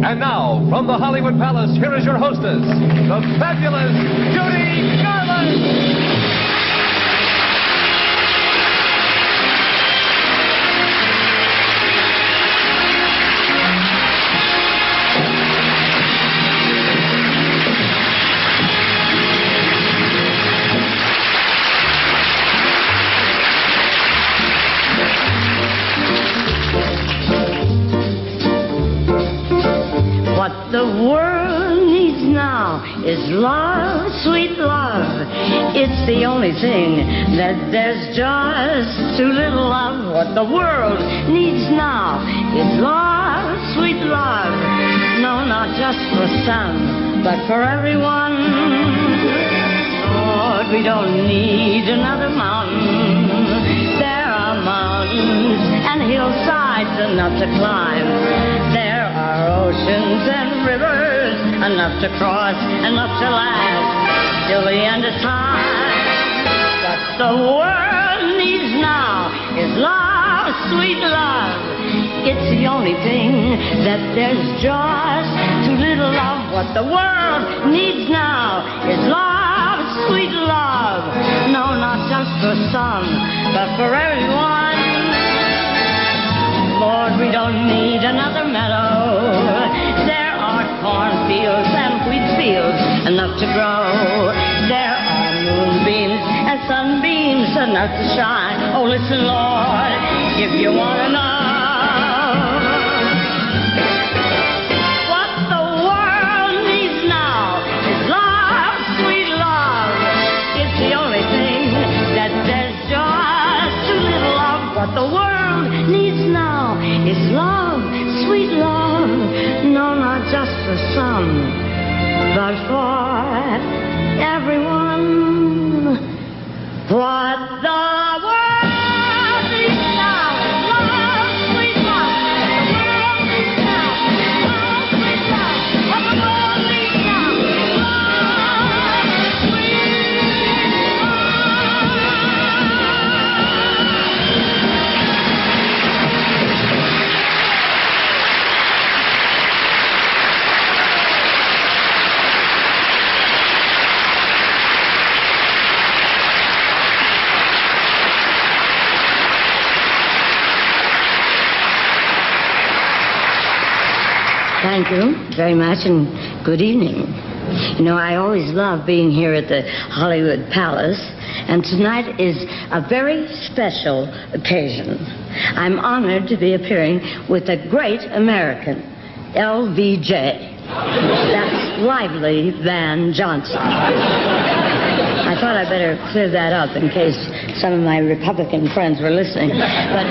And now, from the Hollywood Palace, here is your hostess, the fabulous Judy Garland. What the world needs now is love, sweet love. It's the only thing that there's just too little of. What the world needs now is love, sweet love. No, not just for some, but for everyone. Lord, we don't need another mountain. There are mountains and hillsides enough to climb. There are oceans and rivers enough to cross, enough to last till the end of time. What the world needs now is love, sweet love. It's the only thing that there's just too little of. What the world needs now is love, sweet love. No, not just for some, but for everyone. Lord, we don't need another meadow. There are cornfields and wheat fields enough to grow. There are moonbeams and sunbeams enough to shine. Oh, listen, Lord, if you want to know what the world needs now is love, sweet love. It's the only thing that there's just too little of. What the world needs now is love, sweet love. No, not just for some, but for everyone. What the world needs now is love, sweet love. The world needs now love, sweet love. What the world needs now is love, sweet Thank you very much, and good evening. You know, I always love being here at the Hollywood Palace, and tonight is a very special occasion. I'm honored to be appearing with a great American, LVJ. That's Lively Van Johnson. I thought I'd better clear that up in case some of my Republican friends were listening. But,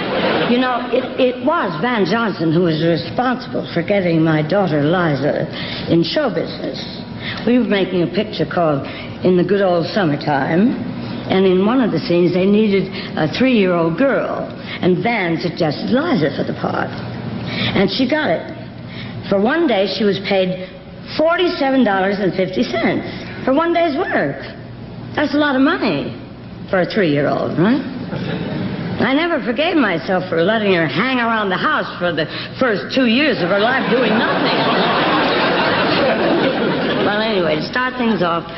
you know, it was Van Johnson who was responsible for getting my daughter Liza in show business. We were making a picture called In the Good Old Summertime, and in one of the scenes they needed a 3-year-old girl, and Van suggested Liza for the part. And she got it. For one day she was paid $47.50 for one day's work. That's a lot of money for a 3-year-old, right? I never forgave myself for letting her hang around the house for the first 2 years of her life doing nothing. Well, anyway, to start things off,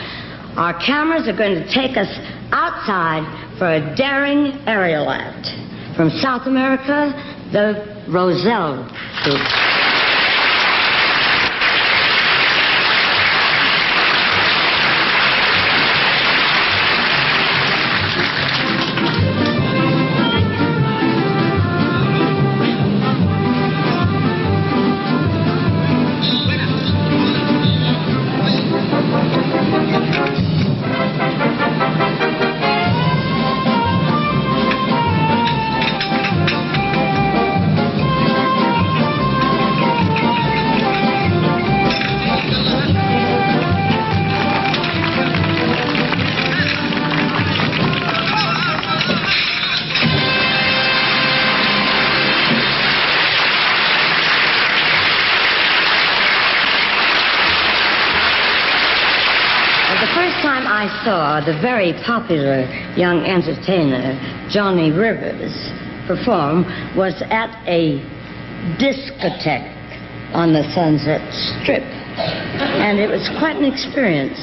our cameras are going to take us outside for a daring aerial act. From South America, the Roselle Group. I saw the very popular young entertainer, Johnny Rivers, perform was at a discotheque on the Sunset Strip. And it was quite an experience.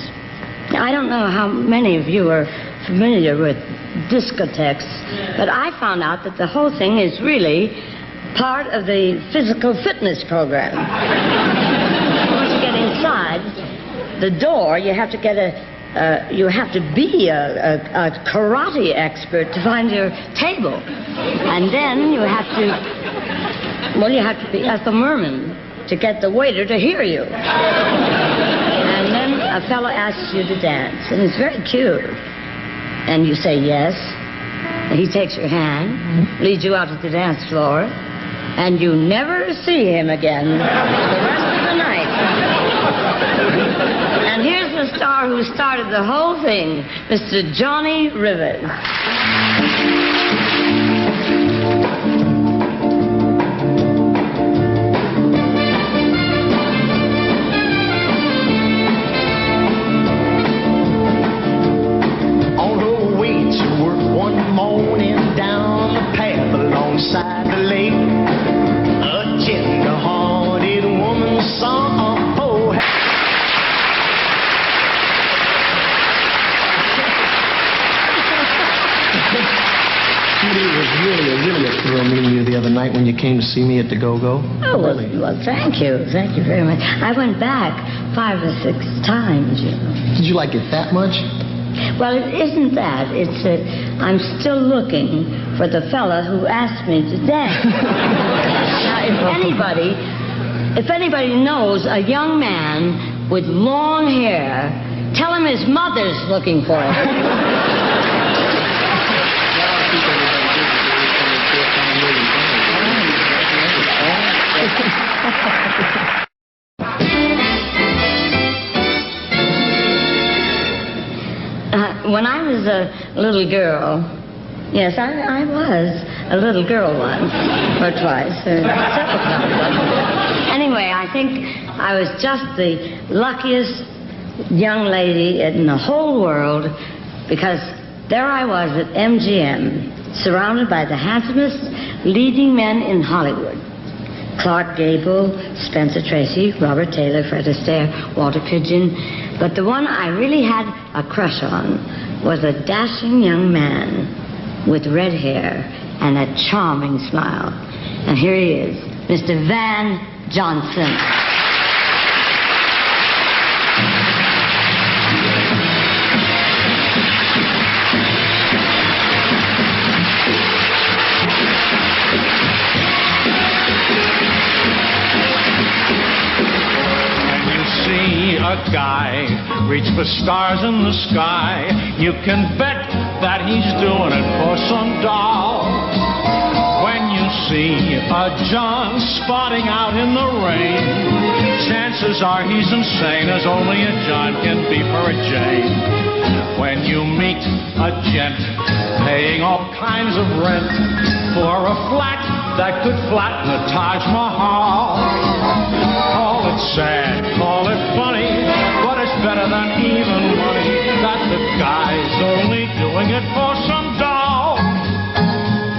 I don't know how many of you are familiar with discotheques, but I found out that the whole thing is really part of the physical fitness program. Once you get inside the door, you have to get you have to be a karate expert to find your table. And then you have to be a merman to get the waiter to hear you. And then a fellow asks you to dance, and it's very cute. And you say yes, and he takes your hand, leads you out to the dance floor, and you never see him again for the rest of the night. And here's the star who started the whole thing, Mr. Johnny Rivers. On her way to work one morning down the path alongside the lake, a tender-hearted woman saw a poor Judy, it was really a thrill meeting you the other night when you came to see me at the Go-Go. Oh, well, thank you. Thank you very much. I went back 5 or 6 times, you know. Did you like it that much? Well, it isn't that. It's that I'm still looking for the fella who asked me to dance. Now, if anybody knows a young man with long hair, tell him his mother's looking for him. When I was a little girl, yes, I was a little girl once, or twice, or several times. Anyway, I think I was just the luckiest young lady in the whole world, because there I was at MGM, surrounded by the handsomest leading men in Hollywood. Clark Gable, Spencer Tracy, Robert Taylor, Fred Astaire, Walter Pidgeon. But the one I really had a crush on was a dashing young man with red hair and a charming smile. And here he is, Mr. Van Johnson. A guy reach for stars in the sky, you can bet that he's doing it for some doll. When you see a John spotting out in the rain, chances are he's insane, as only a John can be for a Jane. When you meet a gent paying all kinds of rent for a flat that could flatten the Taj Mahal, call it sad, call it funny, but it's better than even money that the guy's only doing it for some doll.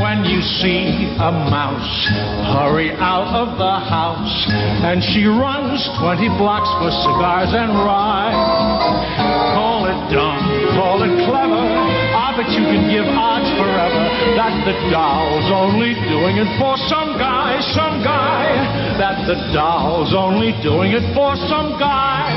When you see a mouse hurry out of the house and she runs 20 blocks for cigars and rye, call it dumb, call it clever, I bet you can give odds forever that the doll's only doing it for some guy, that the doll's only doing it for some guy.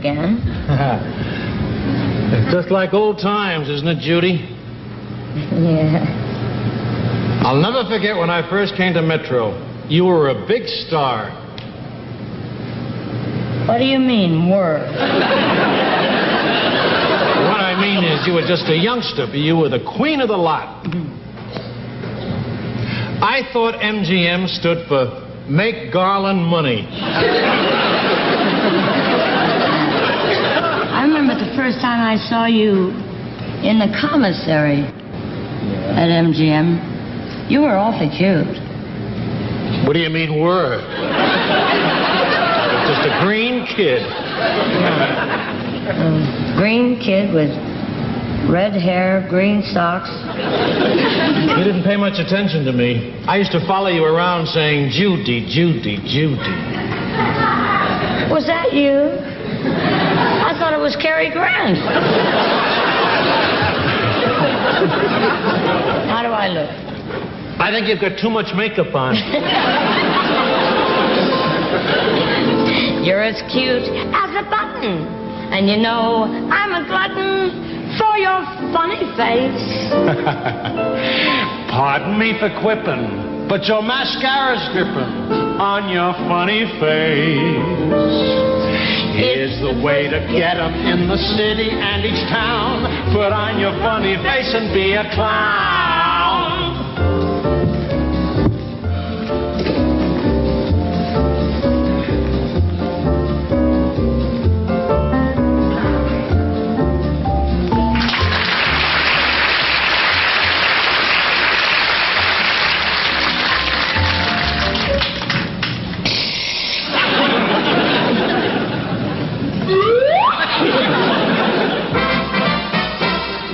again. It's just like old times, isn't it, Judy? Yeah. I'll never forget when I first came to Metro. You were a big star. What do you mean, were? What I mean is you were just a youngster, but you were the queen of the lot. I thought MGM stood for Make Garland Money. I remember the first time I saw you in the commissary at MGM. You were awfully cute. What do you mean, were? Just a green kid. Green kid with red hair, green socks. You didn't pay much attention to me. I used to follow you around saying, Judy, Judy, Judy. Was that you? I thought it was Cary Grant. How do I look? I think you've got too much makeup on. You're as cute as a button. And you know, I'm a glutton for your funny face. Pardon me for quipping, but your mascara's dripping on your funny face. Here's the way to get 'em in the city and each town. Put on your funny face and be a clown.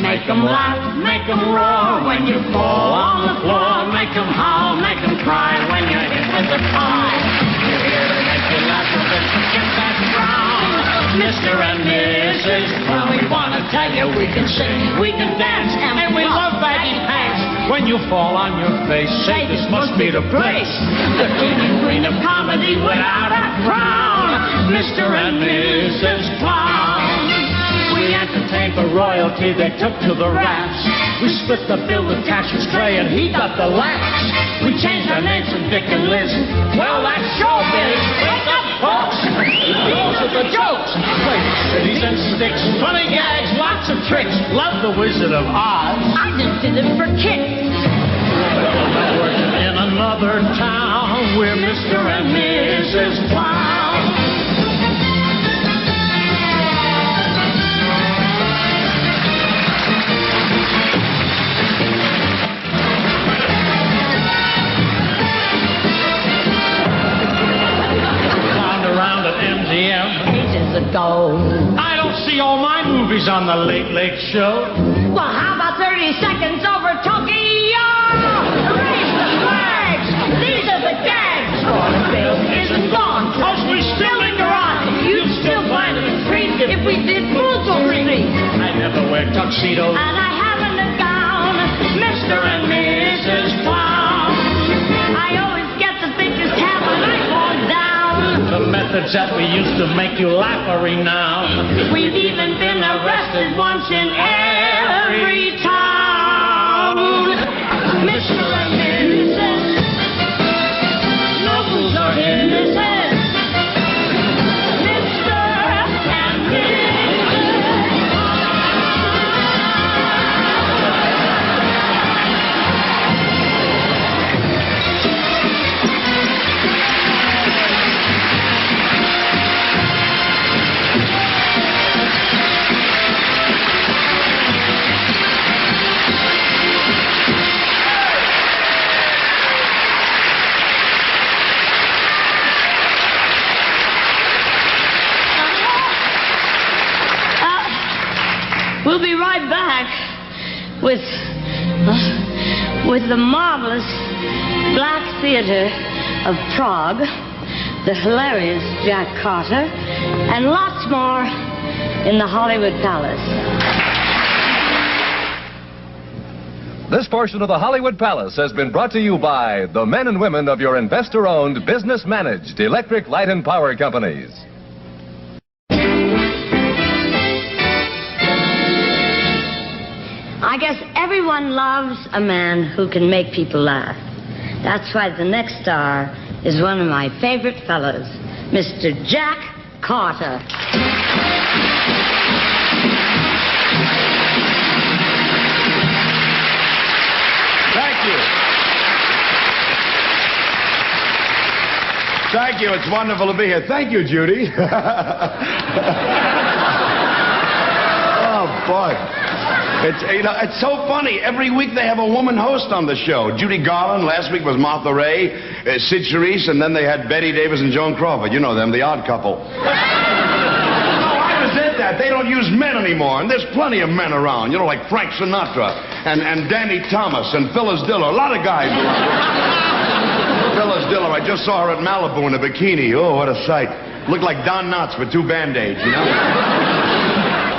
Make 'em laugh, make 'em roar when you fall on the floor. Make 'em howl, make 'em cry when you're hit with a car. We're here to make you laugh a bit, forget that frown. Mr. and Mrs. Brown, we want to tell you we can sing, we can dance, and we love baggy pants. When you fall on your face, say this must be the place. The king and queen of comedy without a crown. Mr. and Mrs. Clown. We entertained for royalty, they took to the raps. We split the bill with Cassius Clay and he got the laughs. We changed our names from Dick and Liz. Well, that's showbiz. Wake up, folks. Those are the jokes. Cities and sticks, funny gags, lots of tricks. Love the Wizard of Oz. I just did it for kicks. In another town, we're Mr. and Mrs. Clown. Ages ago. I don't see all my movies on the Late Late Show. Well, how about 30 seconds over Tokyo? Raise the flags. These are the gags. Bill isn't gone. Cause we still linger on. You'd still find it a treat if we did Brutal Street. I never wear tuxedos. And I haven't a gown. Mr. and Mrs. Clown. I always get the thickest hat when I fall down. The methods that we used to make you laugh are renowned. We've even been arrested once in every town. Mr. and Mrs. Nobles are innocent. Mr. and we'll be right back with the marvelous Black Theater of Prague, the hilarious Jack Carter, and lots more in the Hollywood Palace. This portion of the Hollywood Palace has been brought to you by the men and women of your investor-owned, business-managed electric light and power companies. I guess everyone loves a man who can make people laugh. That's why the next star is one of my favorite fellows, Mr. Jack Carter. Thank you. Thank you. It's wonderful to be here. Thank you, Judy. Oh, boy. It's so funny. Every week they have a woman host on the show. Judy Garland. Last week was Martha Ray, Sid Charisse, and then they had Betty Davis and Joan Crawford. You know them, the odd couple. That. They don't use men anymore, and there's plenty of men around, you know, like Frank Sinatra and Danny Thomas and Phyllis Diller, a lot of guys around. Phyllis Diller, I just saw her at Malibu in a bikini. Oh, what a sight. Looked like Don Knotts with 2 Band-Aids, you know?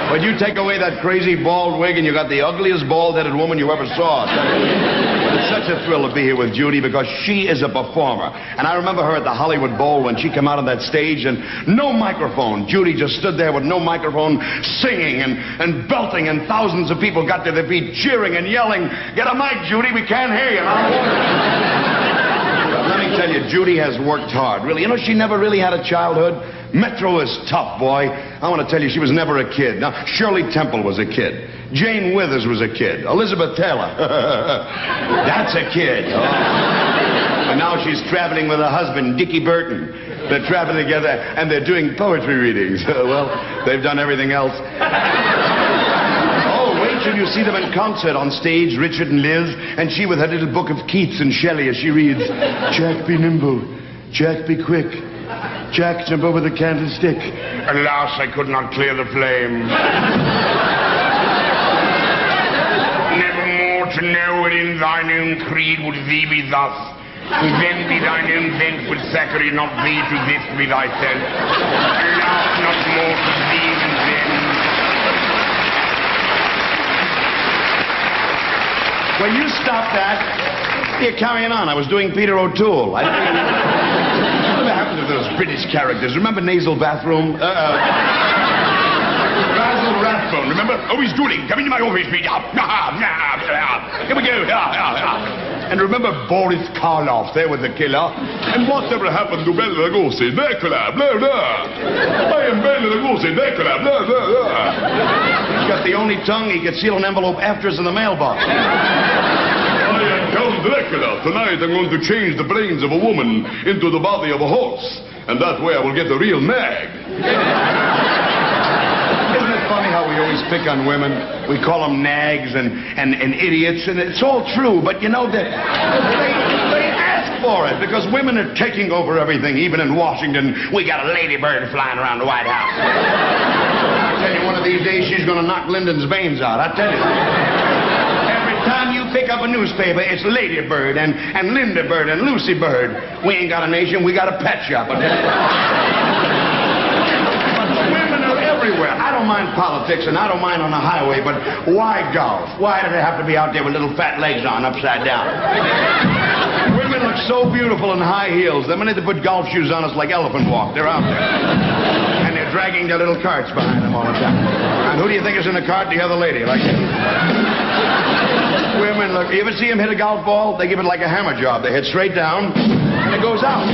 But you take away that crazy bald wig and you got the ugliest bald-headed woman you ever saw. It's such a thrill to be here with Judy because she is a performer. And I remember her at the Hollywood Bowl when she came out on that stage and no microphone. Judy just stood there with no microphone singing and belting, and thousands of people got to their feet cheering and yelling, "Get a mic, Judy, we can't hear you." Let me tell you, Judy has worked hard, really. You know, she never really had a childhood. Metro is tough, boy. I want to tell you, she was never a kid. Now, Shirley Temple was a kid. Jane Withers was a kid. Elizabeth Taylor. That's a kid. Oh. And now she's traveling with her husband, Dickie Burton. They're traveling together, and they're doing poetry readings. Well, they've done everything else. Oh, wait till you see them in concert on stage, Richard and Liz, and she with her little book of Keats and Shelley as she reads, "Jack, be nimble. Jack, be quick. Jack, jump over the candlestick. Alas, I could not clear the flame. Nevermore to know it in thine own creed would thee be thus. Then be thine own vent with Thackeray, not thee to this be thyself. Alas, not more to thee than then." Well, you stop that. You're carrying on. I was doing Peter O'Toole. What happened to those British characters? Remember Nasal Bathroom? Basil Rathbone, remember? Oh, he's drooling. Come into my office, Pete. Here we go. And remember Boris Karloff there with the killer? And whatever happened to Bela Lugosi? Dracula, blah, blah. I am Bela Lugosi, Dracula, blah, blah, blah. He's got the only tongue he could seal an envelope after us in the mailbox. Count Dracula. Tonight I'm going to change the brains of a woman into the body of a horse. And that way I will get the real nag. Isn't it funny how we always pick on women? We call them nags and idiots, and it's all true, but you know that they ask for it because women are taking over everything. Even in Washington, we got a ladybird flying around the White House. I tell you, one of these days she's going to knock Lyndon's veins out. I tell you. Time you pick up a newspaper, it's Lady Bird and Linda Bird and Lucy Bird. We ain't got a nation, we got a pet shop. But women are everywhere. I don't mind politics and I don't mind on the highway, but why golf? Why do they have to be out there with little fat legs on upside down? Women look so beautiful in high heels. The minute they put golf shoes on, it's like elephant walk. They're out there. And they're dragging their little carts behind them all the time. And who do you think is in the cart? The other lady, like women, look, you ever see them hit a golf ball? They give it like a hammer job. They hit straight down, and it goes out.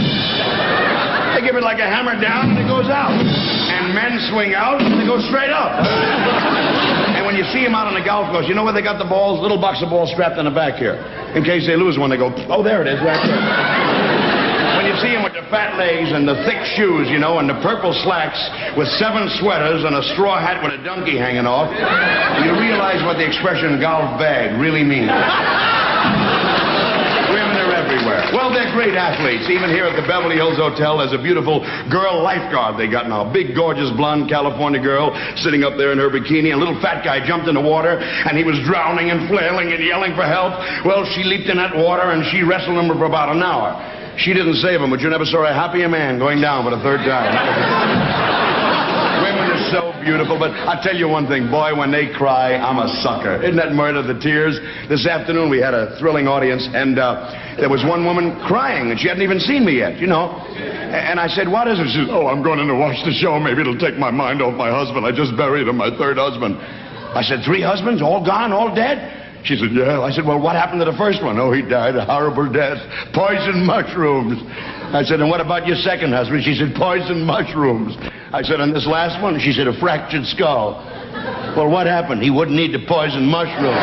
They give it like a hammer down, and it goes out. And men swing out, and they go straight up. And when you see them out on the golf course, you know where they got the balls? Little box of balls strapped in the back here. In case they lose one, they go, oh, there it is, right there. When you see them with the fat legs and the thick shoes, you know, and the purple slacks with 7 sweaters and a straw hat with a donkey hanging off, you realize what the expression golf bag really means. Women are everywhere. Well, they're great athletes. Even here at the Beverly Hills Hotel, there's a beautiful girl lifeguard they got now. Big, gorgeous, blonde California girl sitting up there in her bikini. A little fat guy jumped in the water, and he was drowning and flailing and yelling for help. Well, she leaped in that water, and she wrestled him for about an hour. She didn't save him, but you never saw a happier man going down for the 3rd time. Women are so beautiful, but I'll tell you one thing, boy, when they cry, I'm a sucker. Isn't that murder, the tears? This afternoon we had a thrilling audience, and there was one woman crying, and she hadn't even seen me yet, you know. And I said, what is it? She said, oh, I'm going in to watch the show. Maybe it'll take my mind off my husband. I just buried him, my 3rd husband. I said, 3 husbands, all gone, all dead? She said, yeah. I said, well, what happened to the first one? Oh, he died a horrible death. Poison mushrooms. I said, and what about your second husband? She said, poison mushrooms. I said, and this last one? She said, a fractured skull. Well, what happened? He wouldn't need the poison mushrooms. I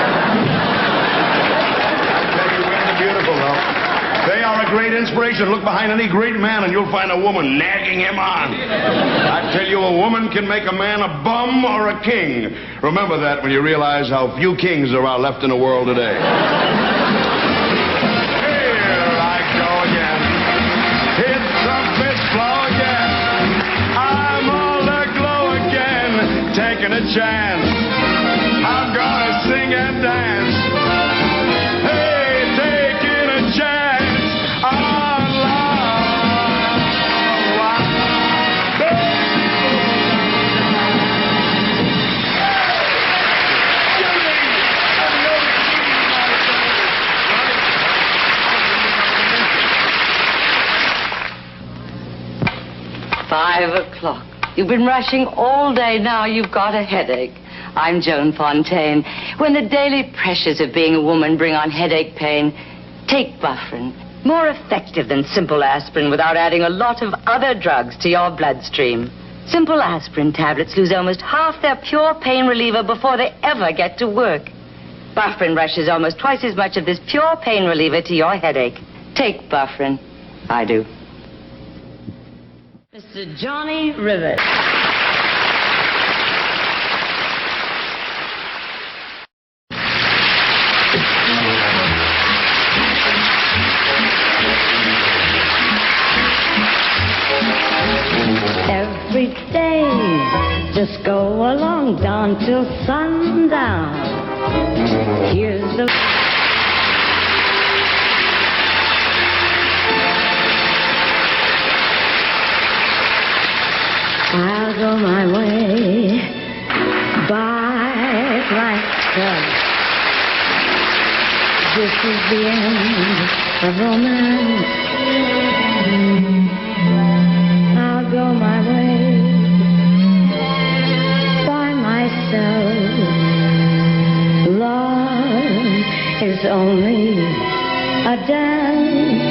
tell you, women are beautiful, though. They are a great inspiration. Look behind any great man and you'll find a woman nagging him on. I tell you, a woman can make a man a bum or a king. Remember that when you realize how few kings there are left in the world today. Here I go again. Hit the fifth floor again. I'm all aglow again. Taking a chance. I'm gonna sing and dance. Hey, taking a chance. Five o'clock. You've been rushing all day now. You've got a headache. I'm Joan Fontaine. When the daily pressures of being a woman bring on headache pain, take Bufferin. More effective than simple aspirin without adding a lot of other drugs to your bloodstream. Simple aspirin tablets lose almost half their pure pain reliever before they ever get to work. Bufferin rushes almost twice as much of this pure pain reliever to your headache. Take Bufferin. I do. Mr. Johnny Rivers. Every day, just go along down till sundown. Here's the... I'll go my way by myself. This is the end of romance. I'll go my way by myself. Love is only a dance.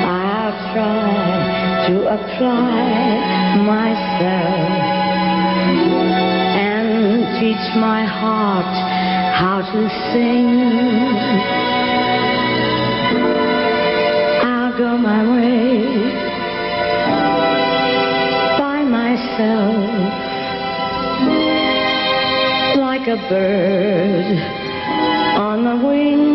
I'll try to apply myself and teach my heart how to sing. I'll go my way by myself like a bird on the wing.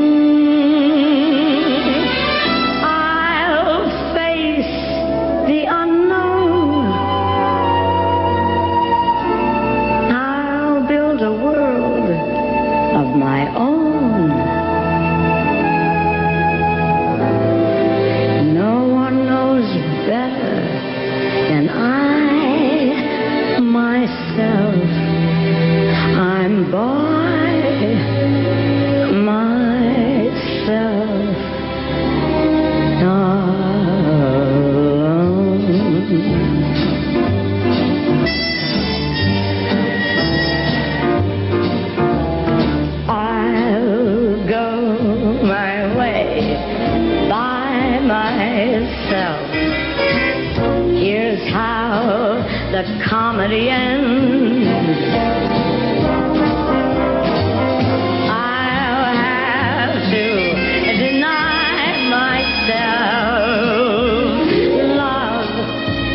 My own. No one knows better than I myself. I'm by myself alone. Here's how the comedy ends. I'll have to deny myself love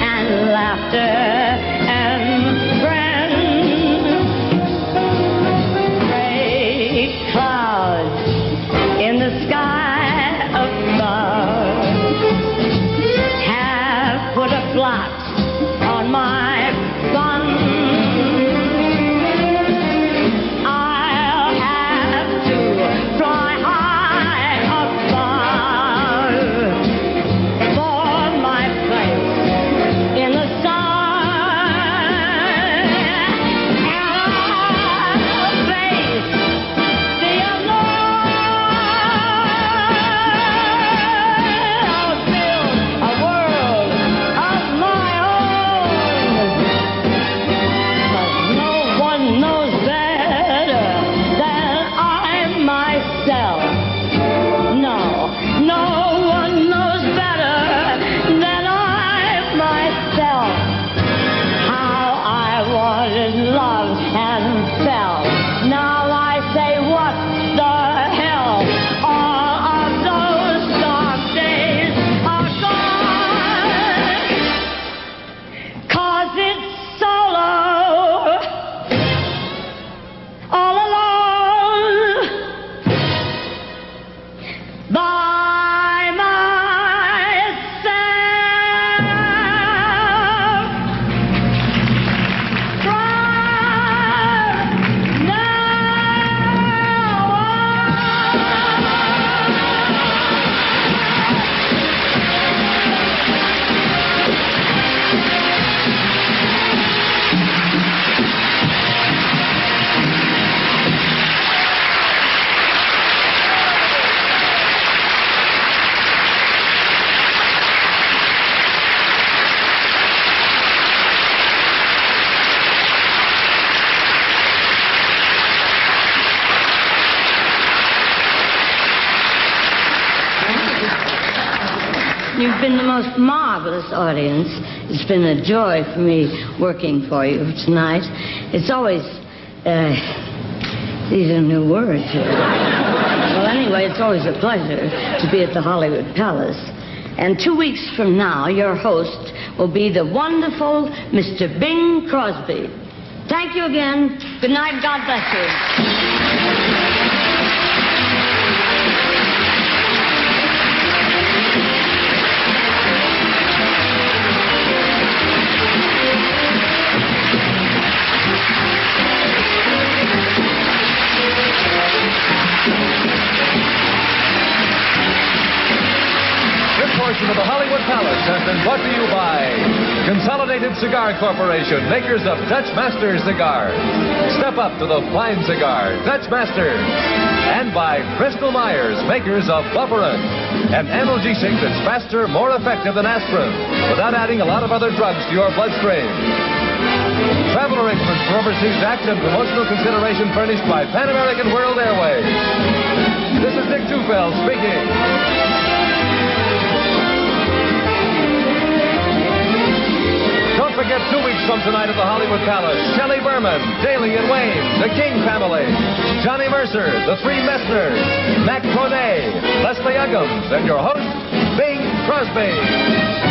and laughter and friends. Gray clouds in the sky above put a blot on my fun. You've been the most marvelous audience. It's been a joy for me working for you tonight. It's always, these are new words here. Well, anyway, it's always a pleasure to be at the Hollywood Palace. And 2 weeks from now, your host will be the wonderful Mr. Bing Crosby. Thank you again. Good night. God bless you. Portion of the Hollywood Palace has been brought to you by Consolidated Cigar Corporation, makers of Dutch Master cigars. Step up to the fine cigar, Dutch Master. And by Bristol Myers, makers of Bufferin, an analgesic that's faster, more effective than aspirin, without adding a lot of other drugs to your bloodstream. Travel arrangements for overseas acts and promotional consideration furnished by Pan American World Airways. This is Dick Tufeld speaking. Don't forget 2 weeks from tonight at the Hollywood Palace, Shelley Berman, Daly and Wayne, the King family, Johnny Mercer, the Three Messners, Mac Monet, Leslie Uggams, and your host, Bing Crosby.